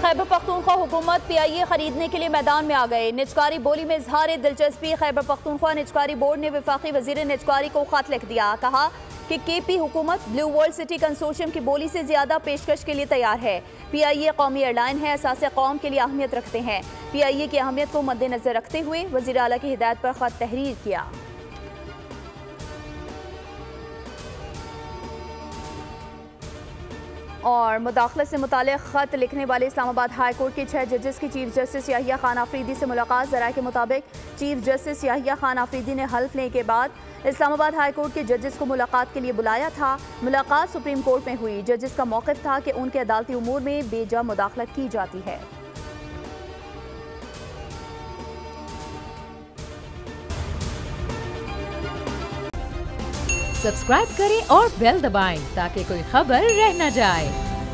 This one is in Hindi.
खैबर पख्तूनख्वा हुकूमत PIA खरीदने के लिए मैदान में आ गए। निजकारी बोली में इजहार दिलचस्पी। खैबर पख्तूनख्वा निजकारी बोर्ड ने वफाकी वजीर निजकारी को खत लिख दिया। कहा कि KP हुकूमत ब्लू वर्ल्ड सिटी कंसोर्शियम की बोली से ज्यादा पेशकश के लिए तैयार है। PIA कौमी एयरलाइन है, असासे कौम के लिए अहमियत रखते हैं। PIA की अहमियत को मद्देनजर रखते हुए वजीर आला की हिदायत पर खत तहरीर किया। और मुदाखलत से मुताल्लिक़ ख़त लिखने वाले इस्लामाबाद हाई कोर्ट के 6 जजेस की चीफ जस्टिस याहिया खान आफरीदी से मुलाकात। ज़राए के मुताबिक चीफ जस्टिस याहिया खान आफरीदी ने हल्फ लेने के बाद इस्लामाबाद हाई कोर्ट के जजेस को मुलाकात के लिए बुलाया था। मुलाकात सुप्रीम कोर्ट में हुई। जजेस का मौक़िफ़ था कि उनके अदालती उमूर में बेजा मुदाखलत की जाती है। सब्सक्राइब करें और बेल दबाएं ताकि कोई खबर रह न जाए।